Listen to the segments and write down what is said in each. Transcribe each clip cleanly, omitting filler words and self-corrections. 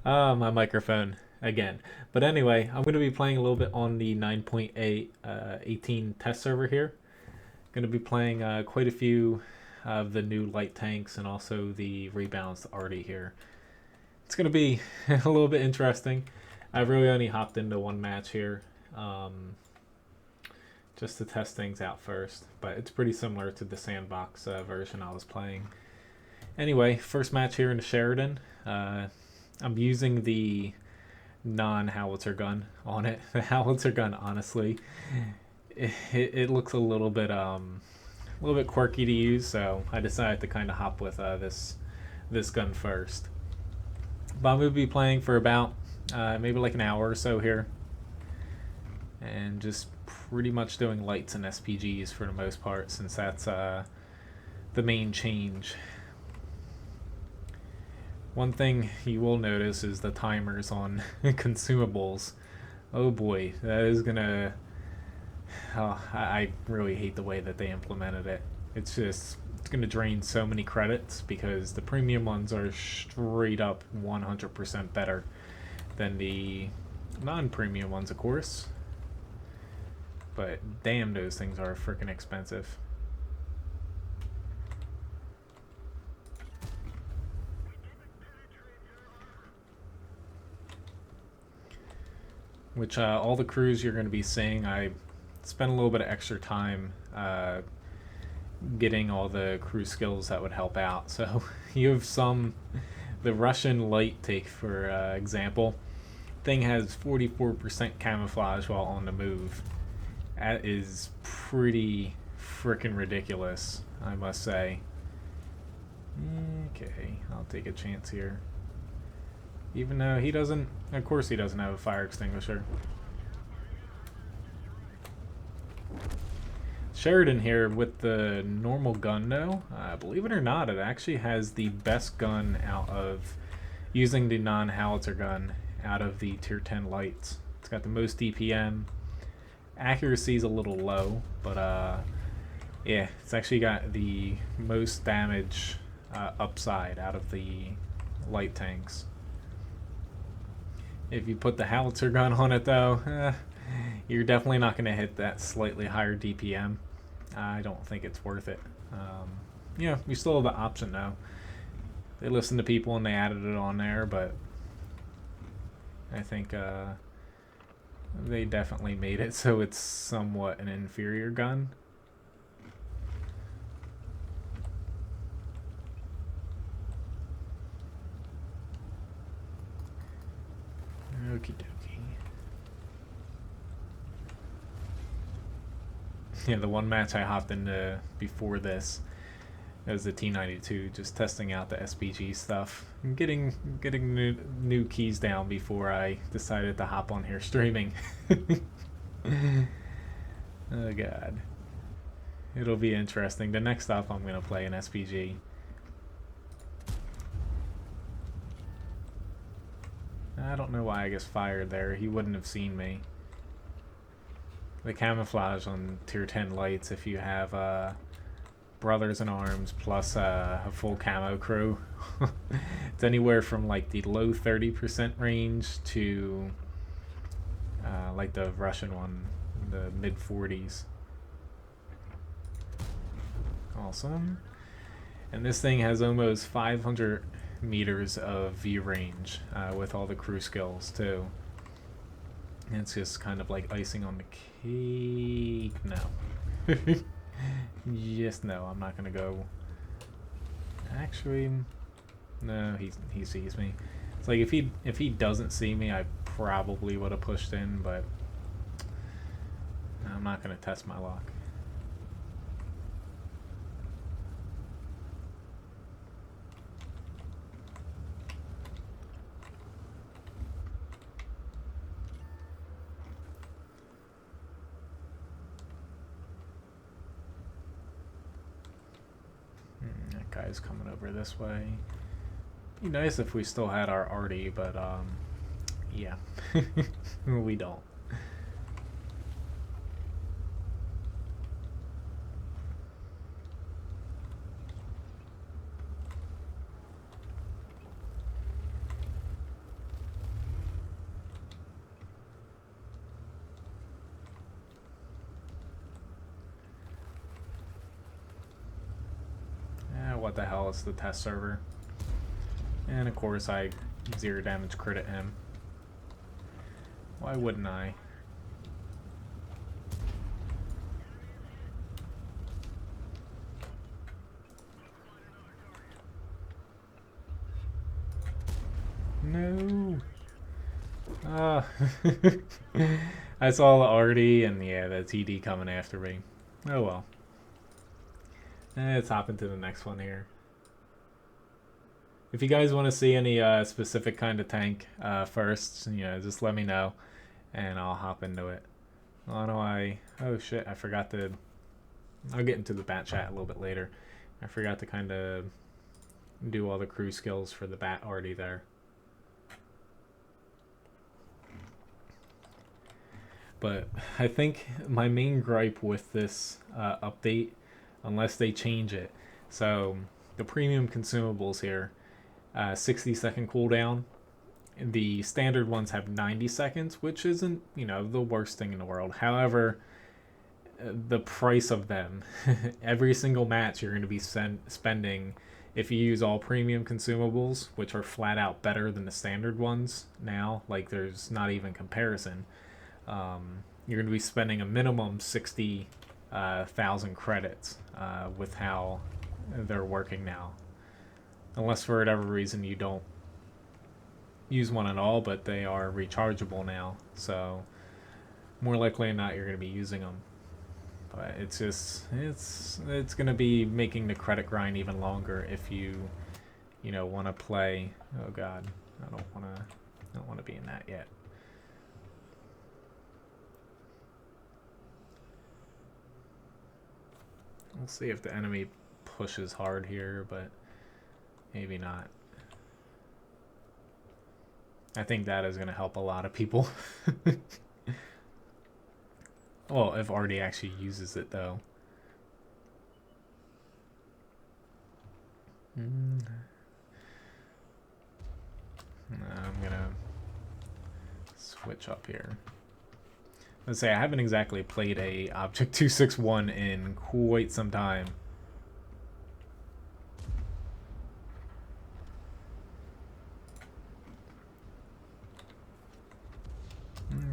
My microphone again. But anyway, I'm going to be playing a little bit on the 9.8 18 test server here. Going to be playing quite a few of the new light tanks and also the rebalanced arty here. It's going to be a little bit interesting. I've really only hopped into one match here just to test things out first, but it's pretty similar to the sandbox version I was playing. Anyway, first match here in the Sheridan. I'm using the non-howitzer gun on it. The howitzer gun, honestly, it looks a little bit quirky to use, so I decided to kind of hop with this gun first. But I'm gonna be playing for about maybe like an hour or so here, and just pretty much doing lights and SPGs for the most part, since that's the main change. One thing you will notice is the timers on consumables. Oh boy, that is gonna. Oh, I really hate the way that they implemented it. It's gonna drain so many credits because the premium ones are straight up 100% better than the non-premium ones, of course. But damn, those things are freaking expensive. Which all the crews you're going to be seeing, I spent a little bit of extra time getting all the crew skills that would help out. So you have the Russian light take, for example, thing has 44% camouflage while on the move. That is pretty freaking ridiculous, I must say. Okay, I'll take a chance here. Even though he doesn't, of course he doesn't have a fire extinguisher. Sheridan here with the normal gun though. Believe it or not, it actually has the best gun out of using the non-howitzer gun out of the tier 10 lights. It's got the most DPM. Accuracy is a little low, but yeah, it's actually got the most damage upside out of the light tanks. If you put the howitzer gun on it though, you're definitely not going to hit that slightly higher DPM. I don't think it's worth it. Yeah, we still have the option though. They listened to people and they added it on there, but I think they definitely made it so it's somewhat an inferior gun. Okie dokie. Yeah, the one match I hopped into before this, it was the T92, just testing out the SPG stuff, and getting new keys down before I decided to hop on here streaming. Oh god, it'll be interesting. The next up, I'm gonna play an SPG. I don't know why I just fired there. He wouldn't have seen me. The camouflage on tier 10 lights, if you have brothers in arms plus a full camo crew, it's anywhere from like the low 30% range to like the Russian one, the mid 40s. Awesome. And this thing has almost 500 meters of view range with all the crew skills too. And it's just kind of like icing on the cake. No. Just no, I'm not gonna go. Actually, no, he sees me. It's like if he doesn't see me, I probably would have pushed in, but I'm not gonna test my luck. That guy's coming over this way. Be nice if we still had our arty, but yeah, we don't. what the hell, it's the test server. And of course I 0 damage crit at him. Why wouldn't I? No. Ah. I saw the RD and yeah, the TD coming after me. Oh well. Let's hop into the next one here. If you guys want to see any specific kind of tank first, just let me know, and I'll hop into it. Why do I? Oh shit! I forgot to. I'll get into the bat chat a little bit later. I forgot to kind of do all the crew skills for the bat already there. But I think my main gripe with this update, unless they change it, so the premium consumables here, 60-second cooldown. The standard ones have 90 seconds, which isn't, the worst thing in the world. However, the price of them, every single match you're going to be spending, if you use all premium consumables, which are flat out better than the standard ones now, like there's not even comparison, you're going to be spending a minimum 60,000 credits with how they're working now. Unless for whatever reason you don't use one at all, but they are rechargeable now, so more likely than not you're going to be using them. But it's just it's going to be making the credit grind even longer if you want to play. Oh god, I don't want to be in that yet. We'll see if the enemy pushes hard here, but maybe not. I think that is going to help a lot of people. Well, if Artie actually uses it, though. I'm going to switch up here. Let's say I haven't exactly played a Object 261 in quite some time.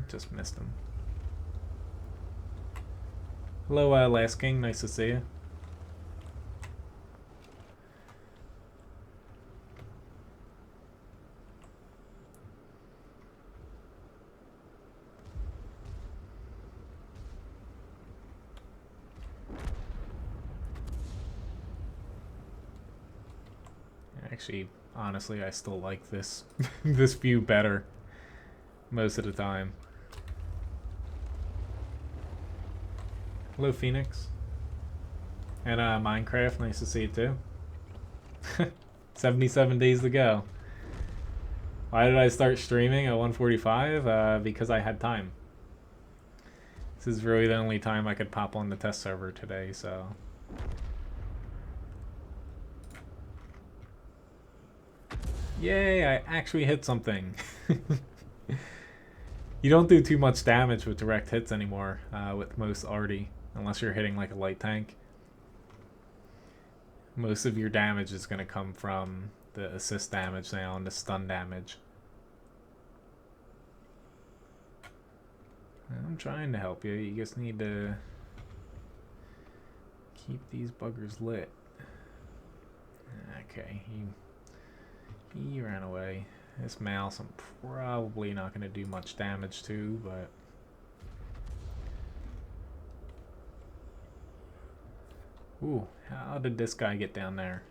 Just missed him. Hello, Last King. Nice to see you. Actually, honestly, I still like this this view better most of the time. Hello, Phoenix. And Minecraft, nice to see you too. 77 days to go. Why did I start streaming at 1:45? Because I had time. This is really the only time I could pop on the test server today, so... Yay, I actually hit something. You don't do too much damage with direct hits anymore with most arty, unless you're hitting like a light tank. Most of your damage is going to come from the assist damage now and the stun damage. I'm trying to help you. You just need to keep these buggers lit. Okay, he ran away. This mouse I'm probably not going to do much damage to, but... Ooh, how did this guy get down there?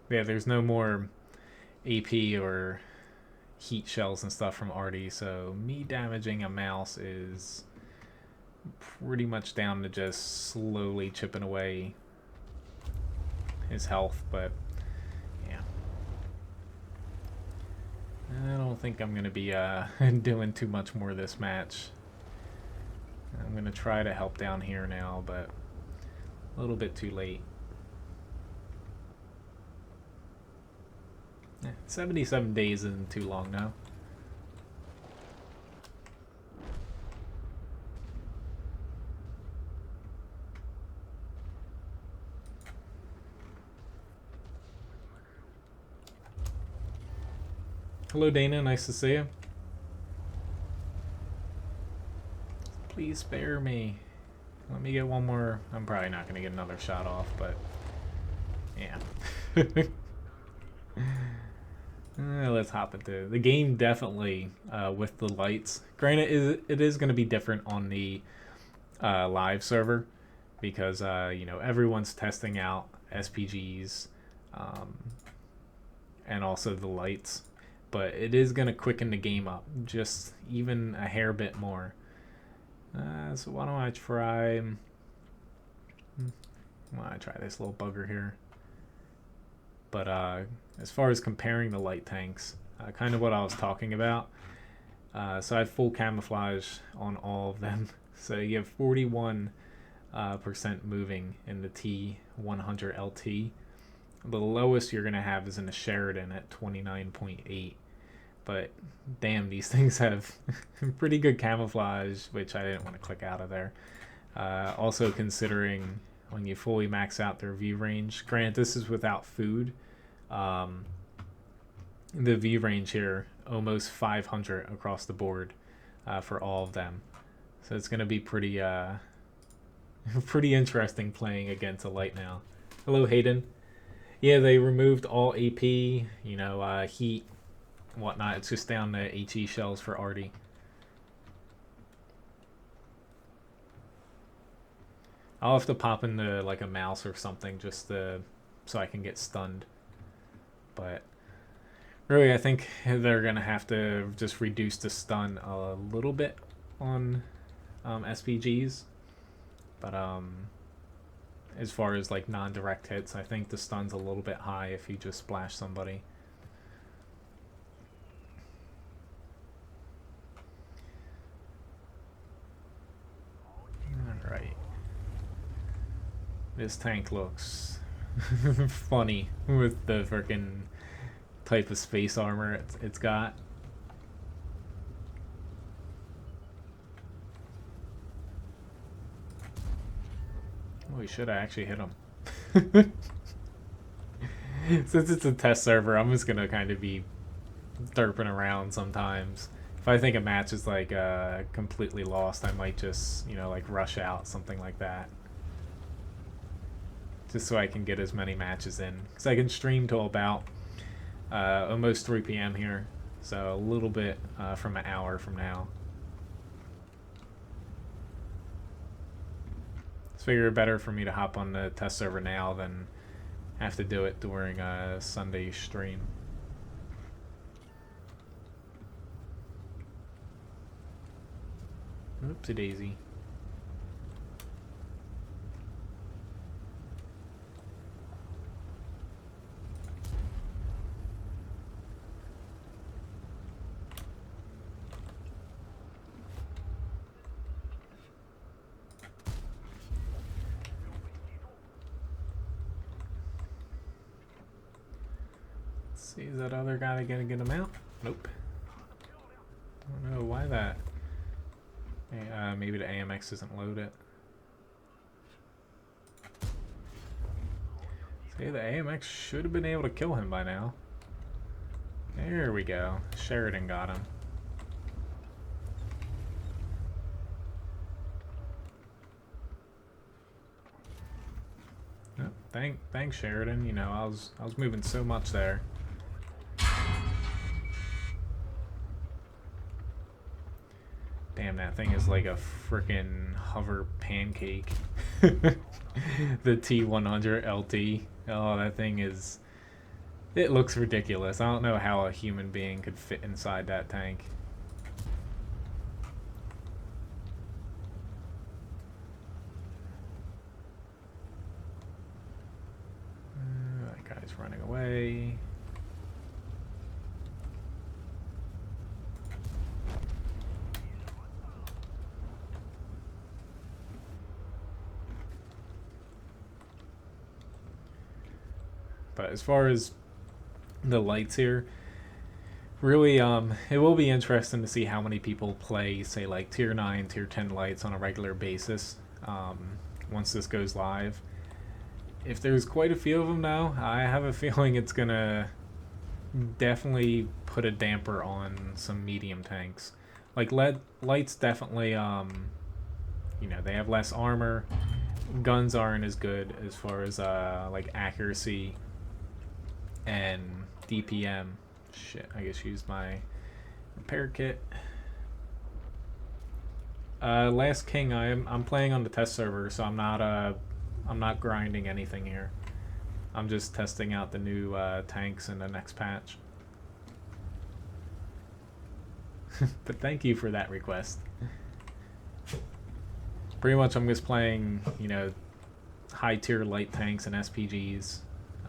Yeah, there's no more AP or heat shells and stuff from Artie, so me damaging a mouse is pretty much down to just slowly chipping away his health, but yeah. I don't think I'm going to be doing too much more this match. I'm going to try to help down here now, but a little bit too late. 77 days isn't too long now. Hello, Dana. Nice to see you. Please spare me. Let me get one more. I'm probably not going to get another shot off, but yeah. Let's hop into the game. Definitely with the lights. Granted, it is going to be different on the live server because you know, everyone's testing out SPGs and also the lights, but it is going to quicken the game up just even a hair bit more. So why don't I try? Why don't I try this little bugger here? But as far as comparing the light tanks, kind of what I was talking about. So I have full camouflage on all of them. So you have 41% moving in the T100 LT. The lowest you're going to have is in the Sheridan at 29.8. But damn, these things have pretty good camouflage, which I didn't want to click out of there. Also considering when you fully max out their view range. Granted, this is without food. The view range here, almost 500 across the board for all of them. So it's going to be pretty pretty interesting playing against a light now. Hello, Hayden. Yeah, they removed all AP, you know, heat, whatnot. It's just down to HE shells for Artie. I'll have to pop into like a mouse or something just so I can get stunned. But really, I think they're gonna have to just reduce the stun a little bit on SPGs. But as far as like non-direct hits, I think the stun's a little bit high if you just splash somebody. Alright. This tank looks funny with the freaking type of space armor it's got. We should have actually hit him. Since it's a test server, I'm just gonna kind of be derping around sometimes. If I think a match is like completely lost, I might just, you know, like rush out, something like that. Just so I can get as many matches in. Because I can stream till about almost 3 p.m. here. So a little bit from an hour from now. It's figured better for me to hop on the test server now than have to do it during a Sunday stream. Oopsie daisy. See, is that other guy gonna get him out? Nope. I don't know why that. Maybe the AMX isn't loaded. See, the AMX should have been able to kill him by now. There we go. Sheridan got him. Oh, thanks, Sheridan. You know, I was moving so much there. Damn, that thing is like a freaking hover pancake. The T100 LT. Oh, that thing is... It looks ridiculous. I don't know how a human being could fit inside that tank. That guy's running away. But as far as the lights here, really, it will be interesting to see how many people play, say, like tier 9, tier 10 lights on a regular basis once this goes live. If there's quite a few of them now, I have a feeling it's gonna definitely put a damper on some medium tanks. Like light's definitely you know, they have less armor. Guns aren't as good as far as like accuracy and DPM. Shit, I just used my repair kit. Last King, I'm playing on the test server, so I'm not grinding anything here. I'm just testing out the new tanks in the next patch. But thank you for that request. Pretty much I'm just playing, you know, high tier light tanks and SPGs.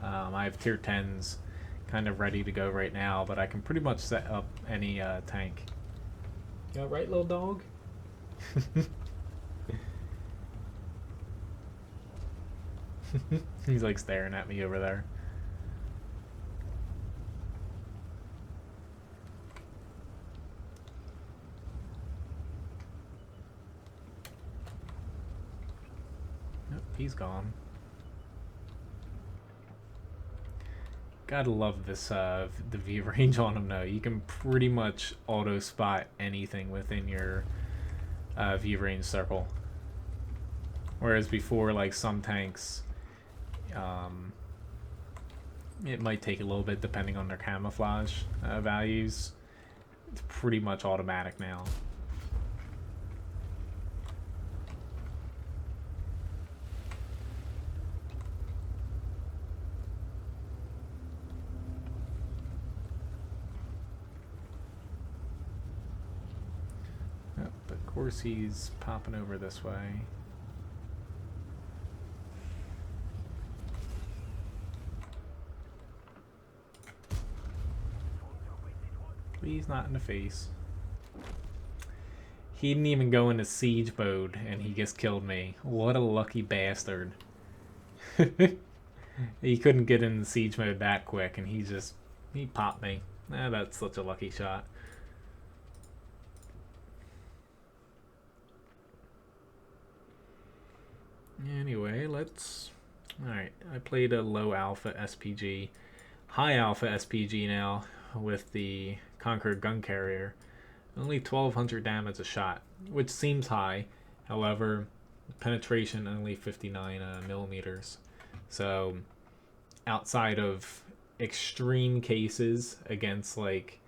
I have tier 10s kind of ready to go right now, but I can pretty much set up any tank. You alright, little dog? He's like staring at me over there. Nope, he's gone. Gotta love this the view range on him though. You can pretty much auto spot anything within your view range circle. Whereas before, like some tanks, it might take a little bit depending on their camouflage values. It's pretty much automatic now. But of course he's popping over this way. Please not in the face. He didn't even go into siege mode and he just killed me. What a lucky bastard. He couldn't get in siege mode that quick and he popped me. That's such a lucky shot. Anyway, alright, I played a low alpha SPG. High alpha SPG now with the Conqueror gun carrier. Only 1200 damage a shot, which seems high. However, penetration only 59 millimeters. So outside of extreme cases against like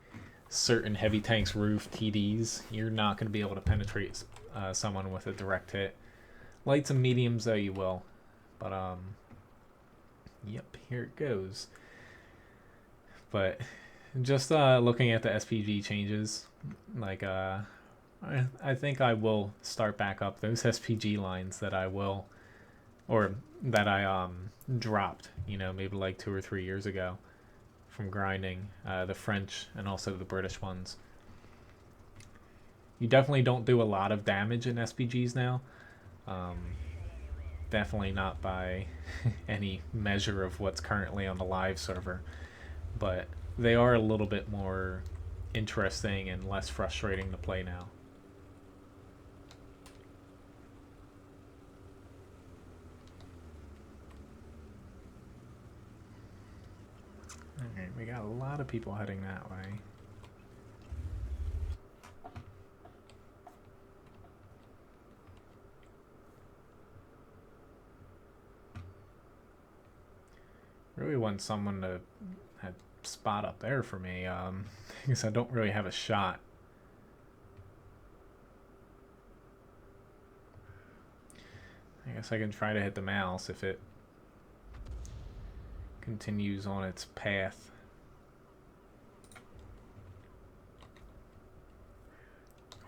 certain heavy tanks roof TDs, you're not going to be able to penetrate someone with a direct hit. Lights and mediums though you will. But yep, here it goes. But just looking at the SPG changes, like I think I will start back up those SPG lines that I dropped, you know, maybe like 2 or 3 years ago from grinding, the French and also the British ones. You definitely don't do a lot of damage in SPGs now. Definitely not by any measure of what's currently on the live server, but they are a little bit more interesting and less frustrating to play now. Alright, we got a lot of people heading that way. Really want someone to spot up there for me, because I don't really have a shot. I guess I can try to hit the mouse if it continues on its path.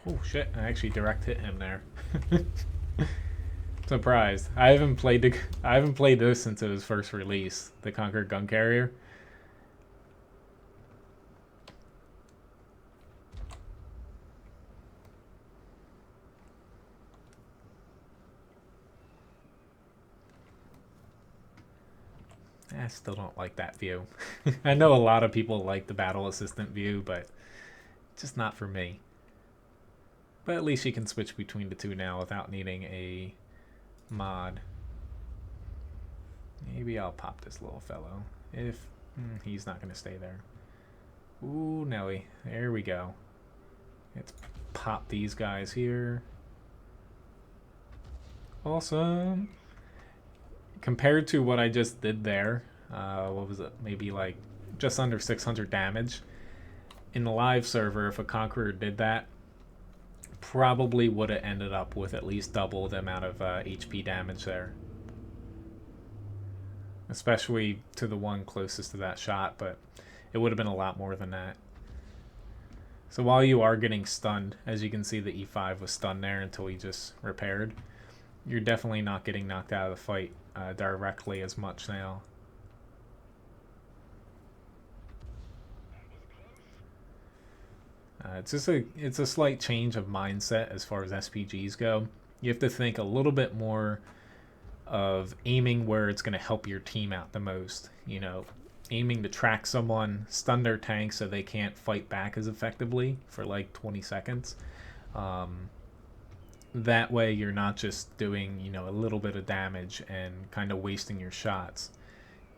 Oh shit, I actually direct hit him there. Surprised. I haven't played this since it was first released, the Conqueror gun carrier. I still don't like that view. I know a lot of people like the battle assistant view, but just not for me. But at least you can switch between the two now without needing a mod. Maybe I'll pop this little fellow if he's not going to stay there. Ooh, Nelly. There we go. Let's pop these guys here. Awesome. Compared to what I just did there, what was it? Maybe like just under 600 damage. In the live server, if a Conqueror did that, probably would have ended up with at least double the amount of HP damage there. Especially to the one closest to that shot, but it would have been a lot more than that. So while you are getting stunned, as you can see, the E5 was stunned there until he just repaired. You're definitely not getting knocked out of the fight directly as much now. It's a slight change of mindset as far as SPGs go. You have to think a little bit more of aiming where it's going to help your team out the most. You know, aiming to track someone, stun their tank so they can't fight back as effectively for like 20 seconds. That way you're not just doing, you know, a little bit of damage and kind of wasting your shots.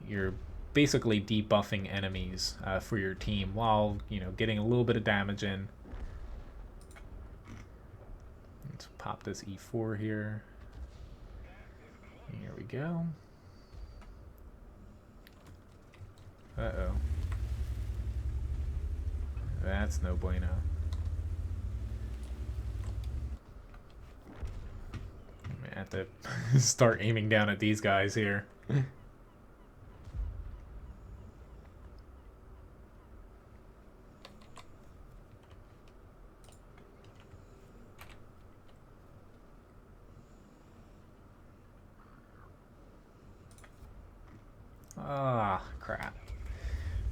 You're basically debuffing enemies for your team while, you know, getting a little bit of damage in. Let's pop this E4 here. Here we go. Uh-oh. That's no bueno. I have to start aiming down at these guys here. Ah, crap.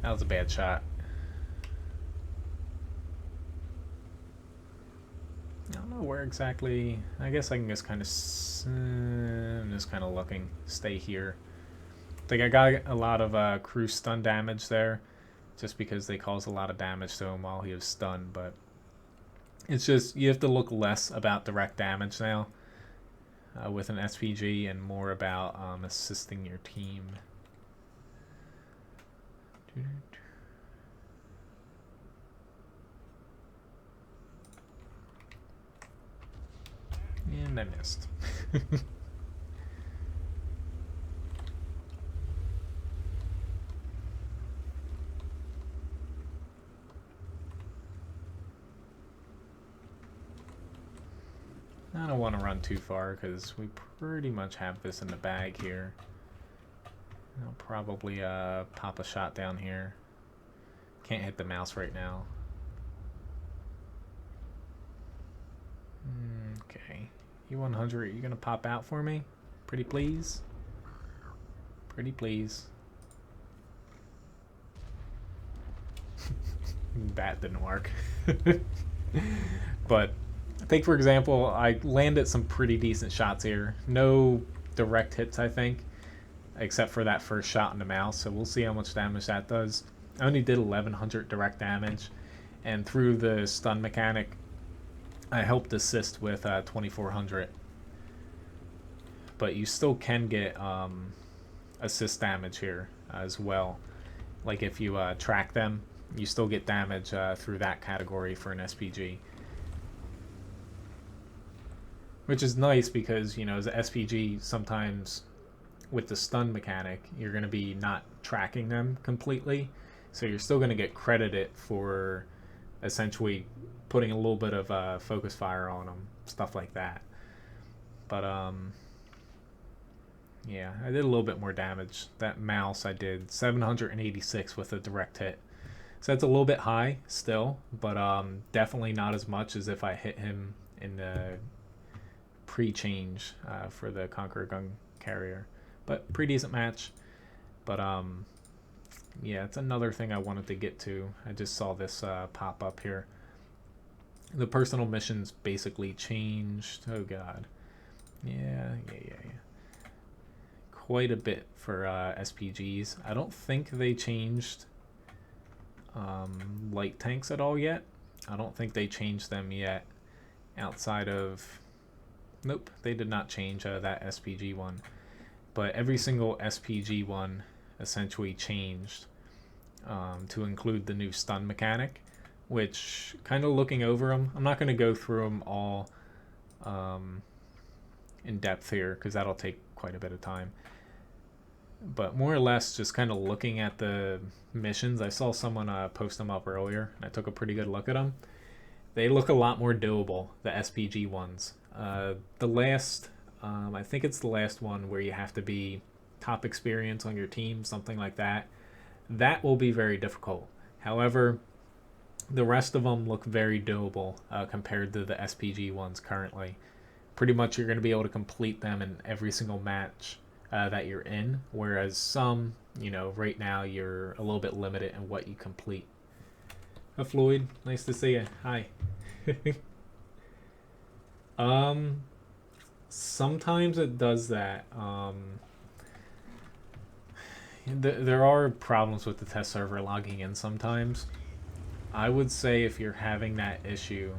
That was a bad shot. I don't know where exactly. I guess I can just kind of. I'm just kind of looking. Stay here. I think I got a lot of crew stun damage there, just because they caused a lot of damage to him while he was stunned. But it's just you have to look less about direct damage now with an SPG and more about assisting your team. And I missed. I don't want to run too far because we pretty much have this in the bag here. I'll probably pop a shot down here. Can't hit the mouse right now. Okay. E100, are you going to pop out for me? Pretty please? Pretty please. That didn't work. But take, for example, I landed some pretty decent shots here. No direct hits, I think, except for that first shot in the mouse. So we'll see how much damage that does. I only did 1100 direct damage, and through the stun mechanic, I helped assist with 2400. But you still can get assist damage here as well. Like if you track them, you still get damage through that category for an SPG. Which is nice because, you know, as an SPG, sometimes with the stun mechanic, you're going to be not tracking them completely. So you're still going to get credited for essentially putting a little bit of focus fire on them, stuff like that. But yeah, I did a little bit more damage. That mouse I did 786 with a direct hit. So that's a little bit high still, but definitely not as much as if I hit him in the pre-change for the Conqueror gun carrier. But pretty decent match. But yeah, it's another thing I wanted to get to. I just saw this pop up here. The personal missions basically changed. Oh god. Yeah. Quite a bit for SPGs. I don't think they changed light tanks at all yet. I don't think they changed them yet outside of... Nope, they did not change that SPG one. But every single SPG one essentially changed to include the new stun mechanic, which, kind of looking over them, I'm not going to go through them all in depth here because that'll take quite a bit of time. But more or less just kind of looking at the missions. I saw someone post them up earlier, and I took a pretty good look at them. They look a lot more doable, the SPG ones. The last, I think it's the last one where you have to be top experience on your team, something like that. That will be very difficult. However, the rest of them look very doable compared to the SPG ones currently. Pretty much you're going to be able to complete them in every single match that you're in, whereas some, right now you're a little bit limited in what you complete. Floyd, nice to see you. Hi. Sometimes it does that. There are problems with the test server logging in sometimes. I would say if you're having that issue,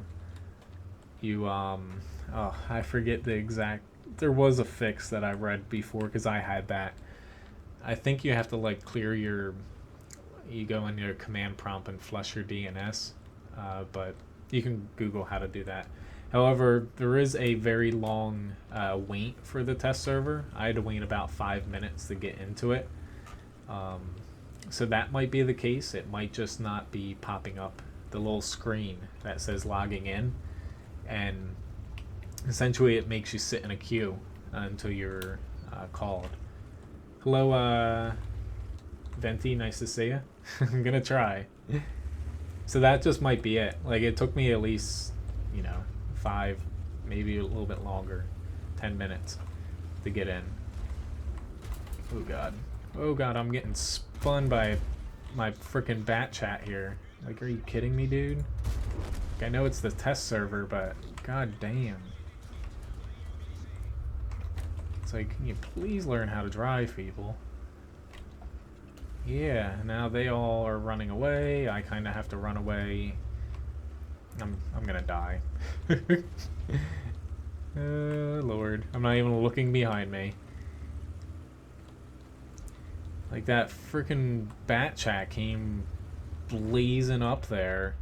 you I forget the exact. There was a fix that I read before because I had that. I think you have to clear your. You go in your command prompt and flush your DNS, but you can Google how to do that. However, there is a very long wait for the test server. I had to wait about 5 minutes to get into it. So that might be the case. It might just not be popping up the little screen that says logging in, and essentially it makes you sit in a queue until you're called. Hello, Venti, nice to see you. I'm gonna try. So that just might be it. It took me at least 5, maybe a little bit longer, 10 minutes to get in. Oh god, I'm getting spun by my freaking bat chat here. Are you kidding me, dude? I know it's the test server, but god damn. It's can you please learn how to drive, people? Yeah, now they all are running away. I kind of have to run away. I'm gonna die. Lord. I'm not even looking behind me. That freaking bat chat came blazing up there,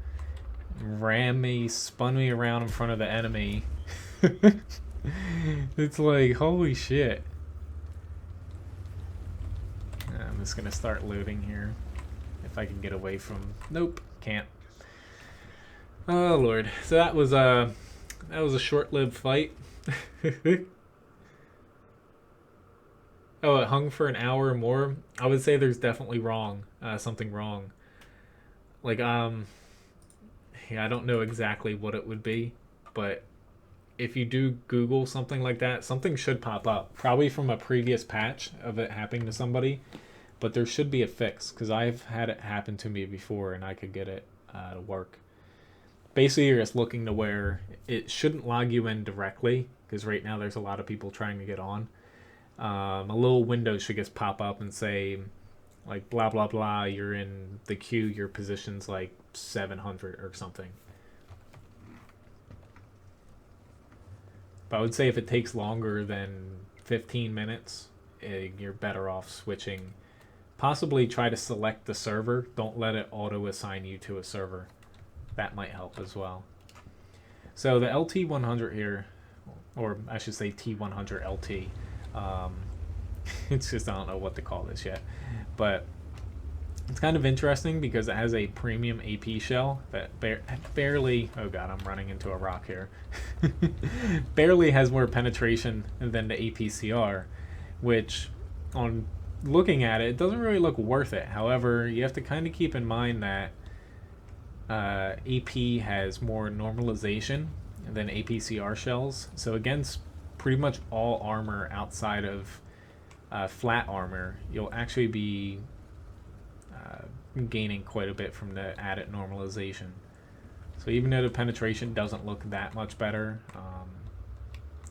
rammed me, spun me around in front of the enemy. It's holy shit. I'm just gonna start looting here. If I can get away from... Nope, can't. Oh lord. So that was a short-lived fight. Oh, it hung for an hour or more. I would say there's definitely something wrong. Yeah, I don't know exactly what it would be, but if you do Google something like that, something should pop up. Probably from a previous patch of it happening to somebody, but there should be a fix because I've had it happen to me before and I could get it to work. Basically, you're just looking to where it shouldn't log you in directly because right now there's a lot of people trying to get on. A little window should just pop up and say blah blah blah, you're in the queue, your position's 700 or something. But I would say if it takes longer than 15 minutes, you're better off switching. Possibly try to select the server. Don't let it auto assign you to a server. That might help as well. So the LT100 here, or I should say T100 LT, it's just, I don't know what to call this yet, but it's kind of interesting because it has a premium AP shell that barely, oh god, I'm running into a rock here, barely has more penetration than the APCR, which on looking at it, it doesn't really look worth it. However, you have to kind of keep in mind that AP has more normalization than APCR shells, so against pretty much all armor outside of flat armor, you'll actually be gaining quite a bit from the added normalization. So even though the penetration doesn't look that much better,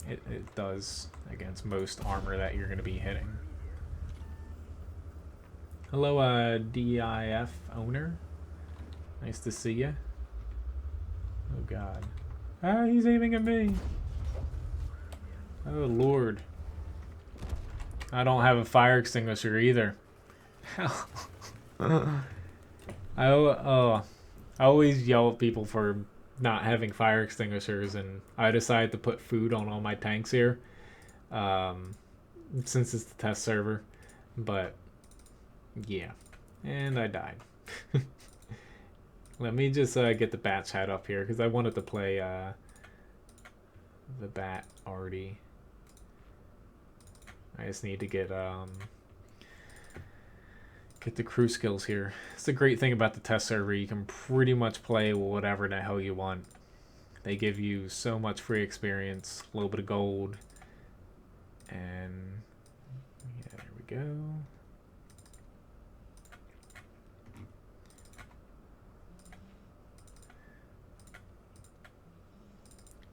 it does against most armor that you're going to be hitting. Hello, DIF owner. Nice to see you. Oh god. Ah, he's aiming at me. Oh lord. I don't have a fire extinguisher either. I always yell at people for not having fire extinguishers, and I decided to put food on all my tanks here, um, since it's the test server. But yeah, and I died. Let me just get the bat chat up here because I wanted to play the bat already. I just need to get the crew skills here. It's the great thing about the test server. You can pretty much play whatever the hell you want. They give you so much free experience, a little bit of gold, and yeah, there we go.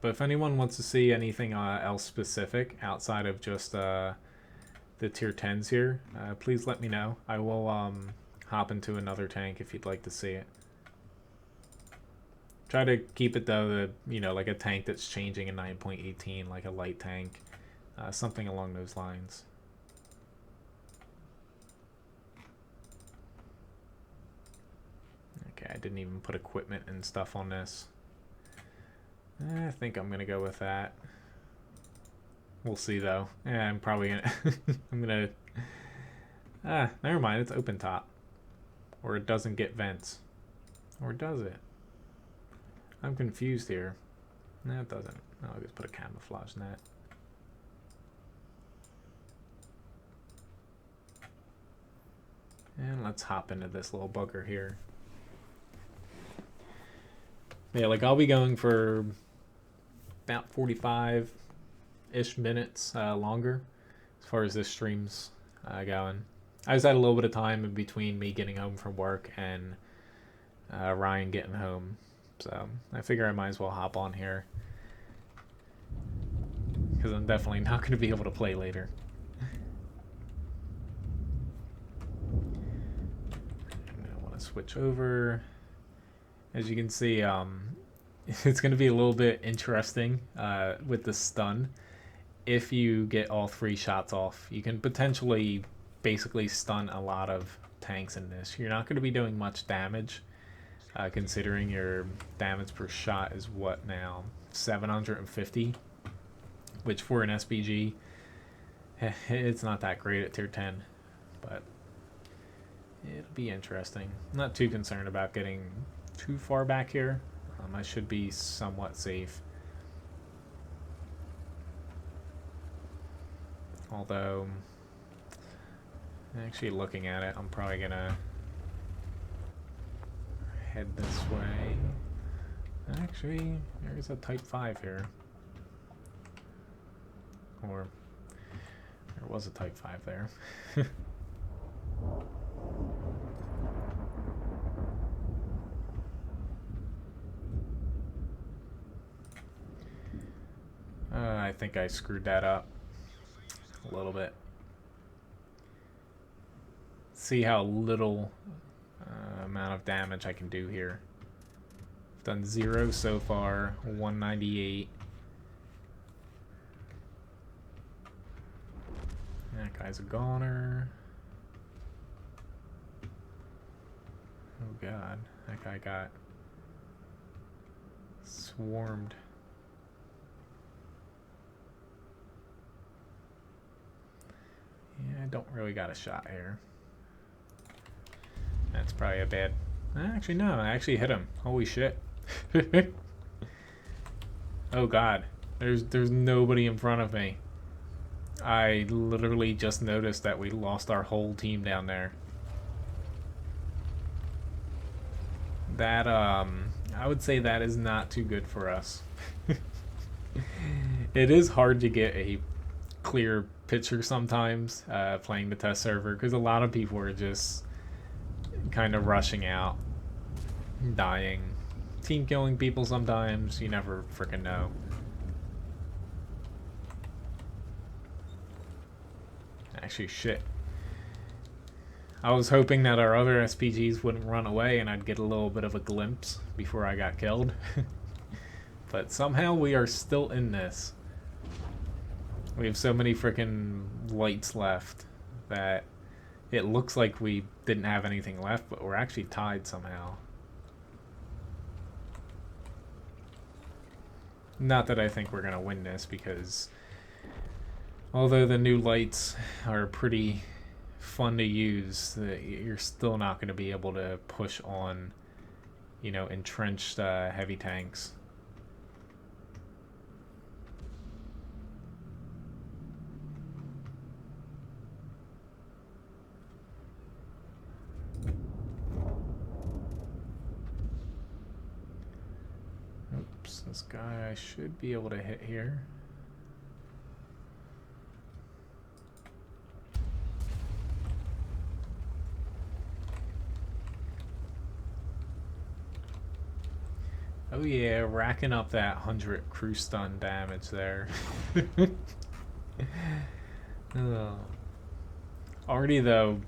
But if anyone wants to see anything else specific outside of just the tier 10s here, please let me know. I will hop into another tank if you'd like to see it. Try to keep it though, like a tank that's changing in 9.18, like a light tank, something along those lines. Okay, I didn't even put equipment and stuff on this. I think I'm gonna go with that. We'll see though. Yeah, I'm probably gonna I'm gonna never mind, it's open top. Or it doesn't get vents. Or does it? I'm confused here. No, it doesn't. I'll just put a camouflage net. And let's hop into this little bugger here. Yeah, like I'll be going for about 45-ish minutes longer as far as this stream's going. I just had a little bit of time in between me getting home from work and Ryan getting home. So I figure I might as well hop on here because I'm definitely not going to be able to play later. I'm going to want to switch over. As you can see, it's going to be a little bit interesting with the stun. If you get all 3 shots off, you can potentially basically stun a lot of tanks in this. You're not going to be doing much damage, considering your damage per shot is what now? 750, which for an SPG, it's not that great at tier 10, but it'll be interesting. I'm not too concerned about getting too far back here. I should be somewhat safe. Although, actually looking at it, I'm probably gonna head this way. Actually, there's a type 5 here. Or, there was a type 5 there. I think I screwed that up a little bit. See how little amount of damage I can do here. I've done 0 so far, 198. That guy's a goner. Oh god, that guy got swarmed. Yeah, I don't really got a shot here. That's probably a bad... Actually, no. I actually hit him. Holy shit. Oh, God. There's nobody in front of me. I literally just noticed that we lost our whole team down there. That, I would say that is not too good for us. It is hard to get a clear picture sometimes playing the test server because a lot of people are just kind of rushing out, dying, team killing people sometimes. You never freaking know. Actually, shit. I was hoping that our other SPGs wouldn't run away and I'd get a little bit of a glimpse before I got killed. But somehow we are still in this. We have so many freaking lights left that It looks like we didn't have anything left, but we're actually tied somehow. Not that I think we're going to win this, because although the new lights are pretty fun to use, you're still not going to be able to push on, you know, entrenched heavy tanks. Oops, this guy I should be able to hit here. Oh yeah, racking up that 100 crew stun damage there. Oh. Already though,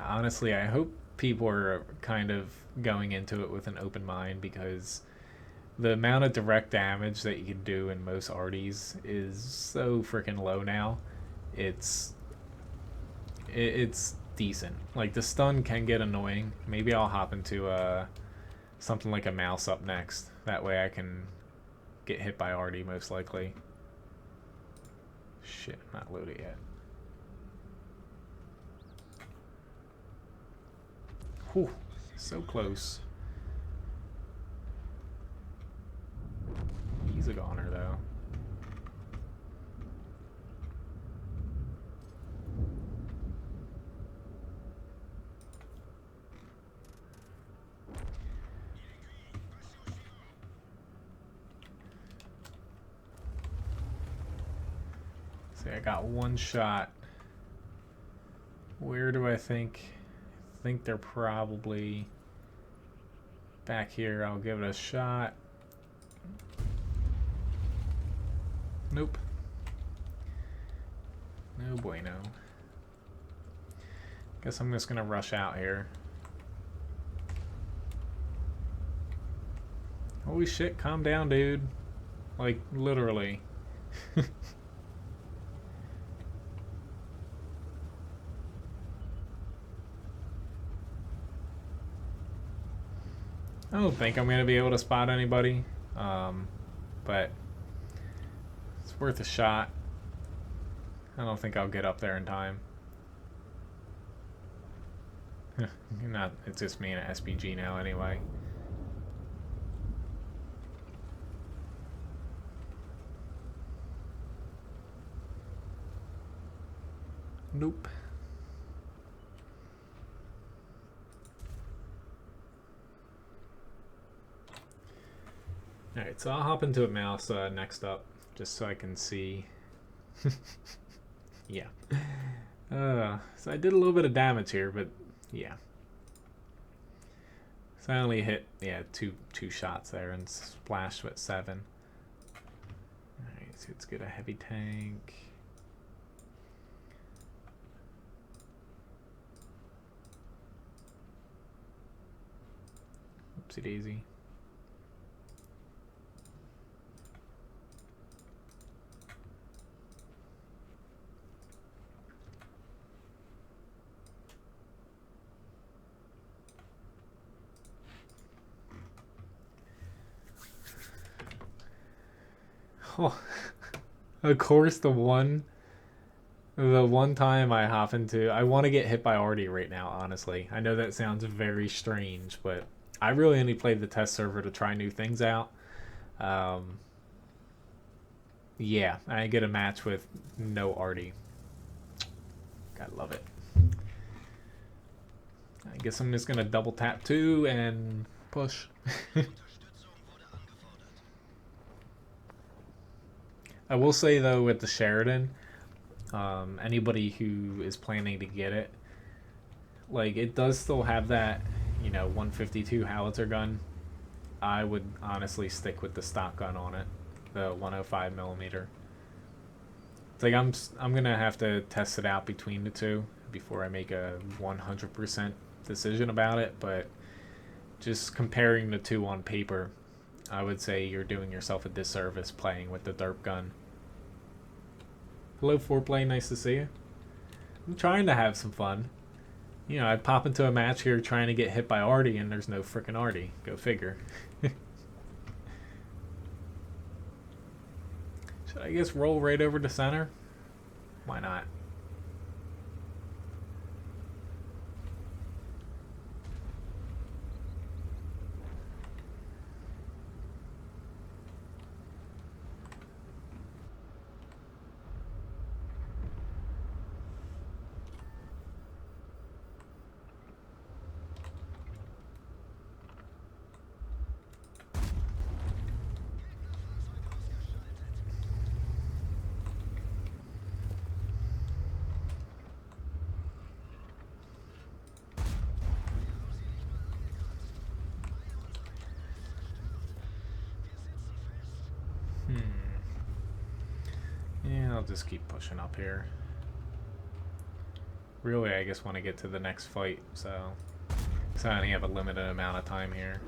honestly, I hope people are kind of going into it with an open mind, because the amount of direct damage that you can do in most arties is so freaking low now. It's decent. Like, the stun can get annoying. Maybe I'll hop into something like a mouse up next. That way I can get hit by arty most likely. Shit, I'm not loaded yet. Whew, so close. He's a goner though. See, I got one shot. Where do I think? I think they're probably back here. I'll give it a shot. Nope. No bueno. Guess I'm just gonna rush out here. Holy shit, calm down, dude. Like, literally. I don't think I'm gonna be able to spot anybody, but it's worth a shot. I don't think I'll get up there in time. Not, it's just me and an SPG now anyway. Nope. Alright, so I'll hop into a mouse next up, just so I can see. Yeah. So I did a little bit of damage here, but yeah. So I only hit, yeah, two shots there and splashed with 7. Alright, so let's get a heavy tank. Oopsie daisy. Oh, of course, the one time I hop into, I want to get hit by arty right now, honestly. I know that sounds very strange, but I really only played the test server to try new things out. Yeah, I get a match with no arty. Gotta love it. I guess I'm just gonna double tap 2 and push. I will say though, with the Sheridan, anybody who is planning to get it, like, it does still have that, you know, 152 howitzer gun. I would honestly stick with the stock gun on it, the 105 millimeter. It's like I'm gonna have to test it out between the two before I make a 100% decision about it. But just comparing the two on paper, I would say you're doing yourself a disservice playing with the derp gun. Hello, Foreplay. Nice to see you. I'm trying to have some fun. You know, I'd pop into a match here trying to get hit by Artie, and there's no frickin' Artie. Go figure. Should I just roll right over to center? Why not? Yeah, I'll just keep pushing up here. Really, I just want to get to the next fight, so I only have a limited amount of time here.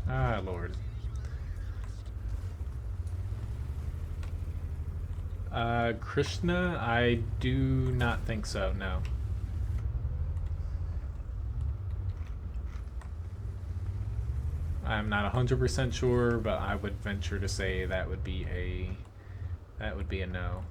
Ah, Lord. Krishna, I do not think so, no. I'm not 100% sure, but I would venture to say that would be a no.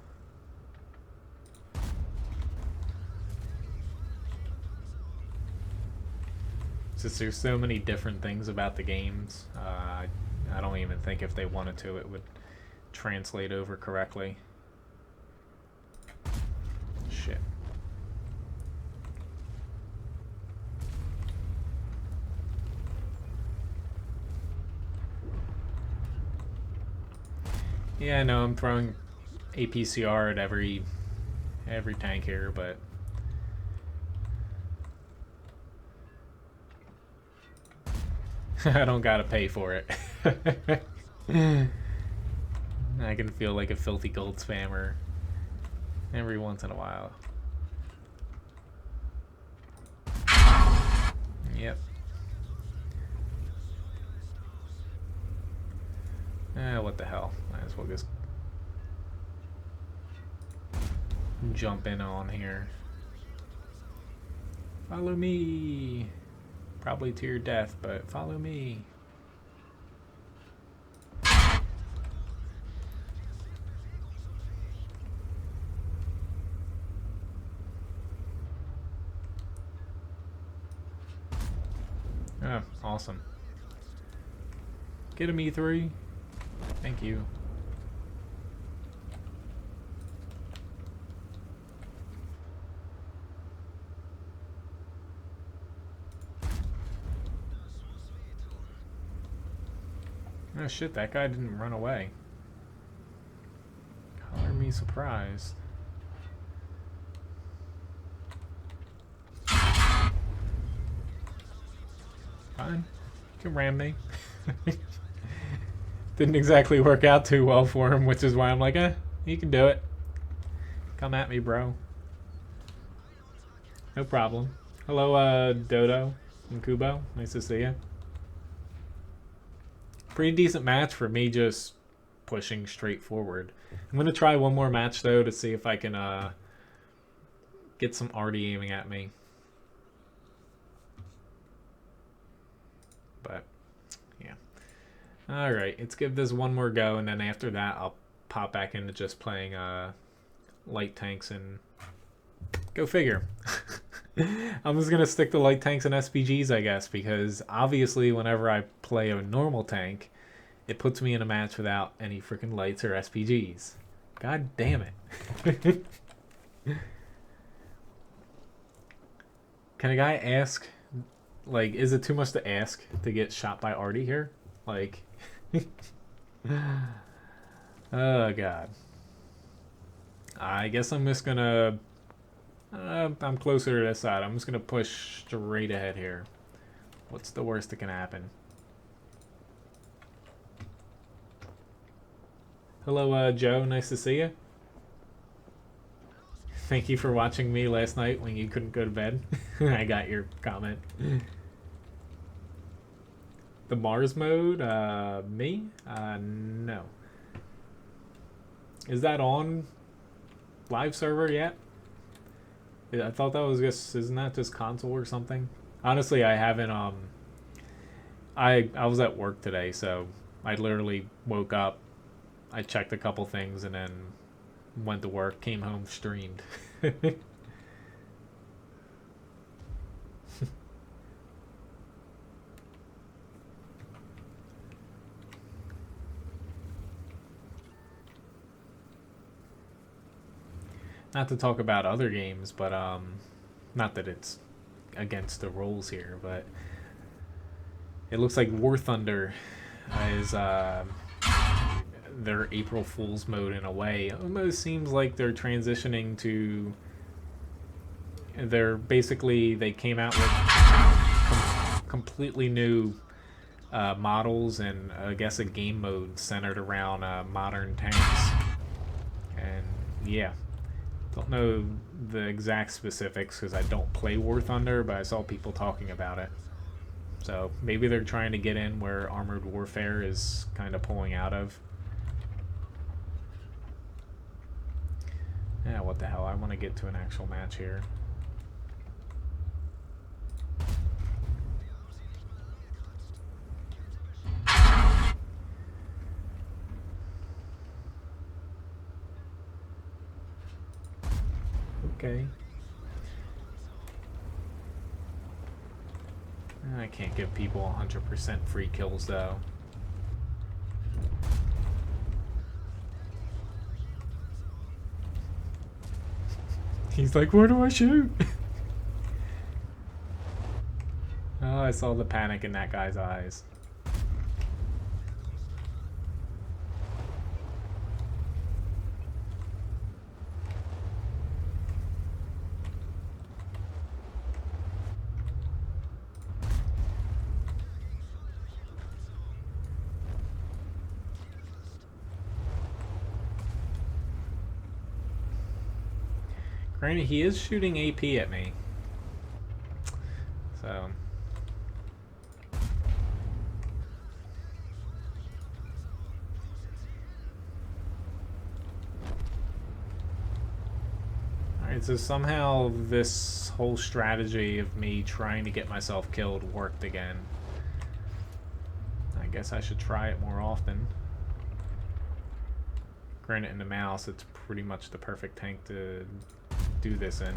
Since there's so many different things about the games, I don't even think if they wanted to, it would translate over correctly. Shit. Yeah, I know I'm throwing APCR at every tank here, but I don't gotta pay for it. I can feel like a filthy gold spammer every once in a while. Yep. What the hell? Might as well just jump in on here. Follow me. Probably to your death, but follow me. Oh, awesome. Get him, E3. Thank you. Oh shit, that guy didn't run away. Color me surprised. Fine. You can ram me. Didn't exactly work out too well for him, which is why I'm like, you can do it. Come at me, bro. No problem. Hello, Dodo and Kubo. Nice to see you. Pretty decent match for me just pushing straight forward. I'm going to try one more match, though, to see if I can get some Artie aiming at me. But, yeah. Alright, let's give this one more go, and then after that I'll pop back into just playing light tanks and go figure. I'm just going to stick to light tanks and SPGs, I guess, because obviously whenever I play a normal tank, it puts me in a match without any freaking lights or SPGs. God damn it. Can a guy ask, like, is it too much to ask to get shot by Artie here? Like, oh god. I guess I'm just gonna I'm closer to this side. I'm just gonna push straight ahead here. What's the worst that can happen? Hello, Joe. Nice to see you. Thank you for watching me last night when you couldn't go to bed. I got your comment. The Mars mode? Me? No. Is that on live server yet? I thought that was just, isn't that just console or something? Honestly, I haven't, I was at work today, so I literally woke up, I checked a couple things, and then went to work, came home, streamed. Not to talk about other games, but not that it's against the rules here, but it looks like War Thunder is their April Fool's mode in a way. It almost seems like they're transitioning to. They came out with completely new models and I guess a game mode centered around modern tanks. And yeah, don't know the exact specifics because I don't play War Thunder, but I saw people talking about it. So maybe they're trying to get in where Armored Warfare is kind of pulling out of. Yeah, what the hell? I want to get to an actual match here. Okay. I can't give people 100% free kills though. He's like, where do I shoot? Oh, I saw the panic in that guy's eyes. Granted, he is shooting AP at me. So. Alright, so somehow this whole strategy of me trying to get myself killed worked again. I guess I should try it more often. Granted, in the mouse, it's pretty much the perfect tank to do this in.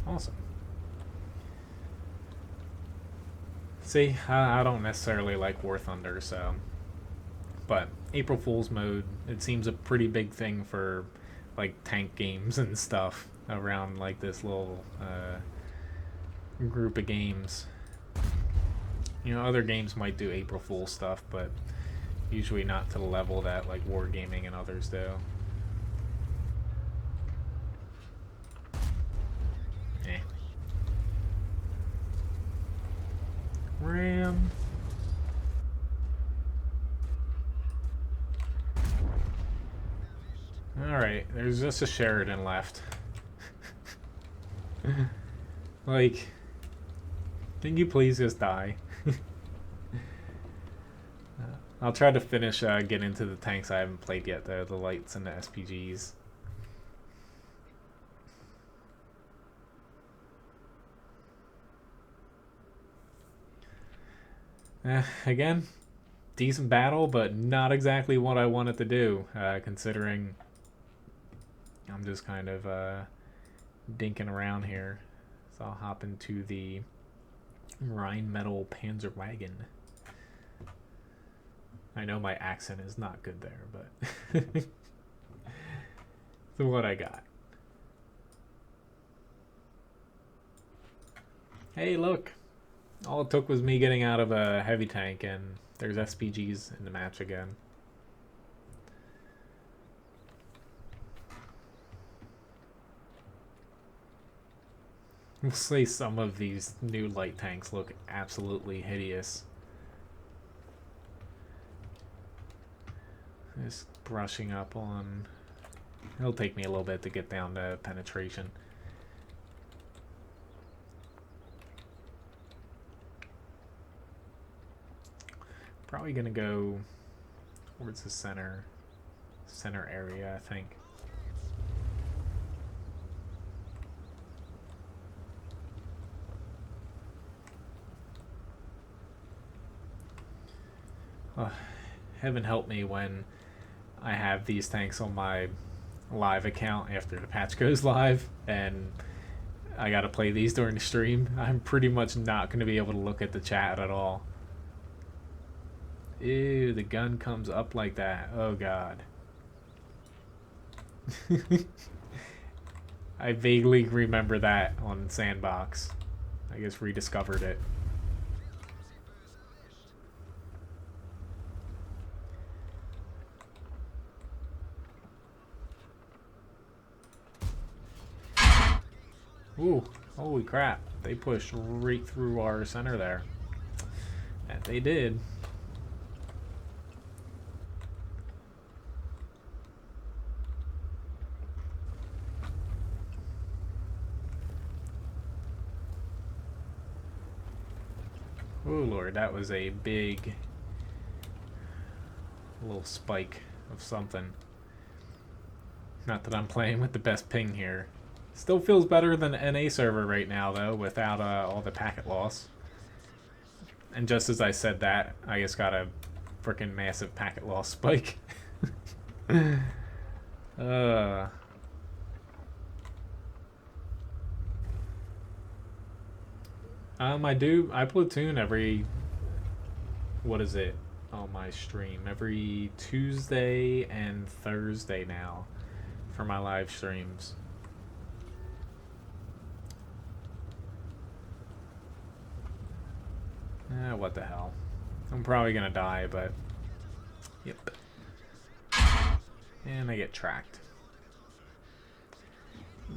Awesome. See, I don't necessarily like War Thunder, so. But April Fool's mode, it seems a pretty big thing for like tank games and stuff around like this little group of games. You know, other games might do April Fool's stuff, but usually not to the level that like Wargaming and others do. Eh. Ram. Alright, there's just a Sheridan left. Like, can you please just die? I'll try to finish get into the tanks I haven't played yet though, the lights and the SPGs. Again, decent battle, but not exactly what I wanted to do, considering I'm just kind of dinking around here. So I'll hop into the Rheinmetall Panzerwagen. I know my accent is not good there, but so what I got. Hey, look. All it took was me getting out of a heavy tank, and there's SPGs in the match again. We'll say some of these new light tanks look absolutely hideous. Just brushing up on... It'll take me a little bit to get down to penetration. Probably gonna go towards the center area, I think. Heaven help me when I have these tanks on my live account after the patch goes live and I gotta play these during the stream. I'm pretty much not gonna be able to look at the chat at all. Ew, the gun comes up like that. Oh god. I vaguely remember that on Sandbox. I guess rediscovered it. Ooh, holy crap. They pushed right through our center there. That they did. Oh lord, that was a big little spike of something. Not that I'm playing with the best ping here. Still feels better than the NA server right now, though, without all the packet loss. And just as I said that, I just got a freaking massive packet loss spike. I platoon every... What is it? On my stream. Every Tuesday and Thursday now for my live streams. What the hell. I'm probably gonna die, but... Yep. And I get tracked.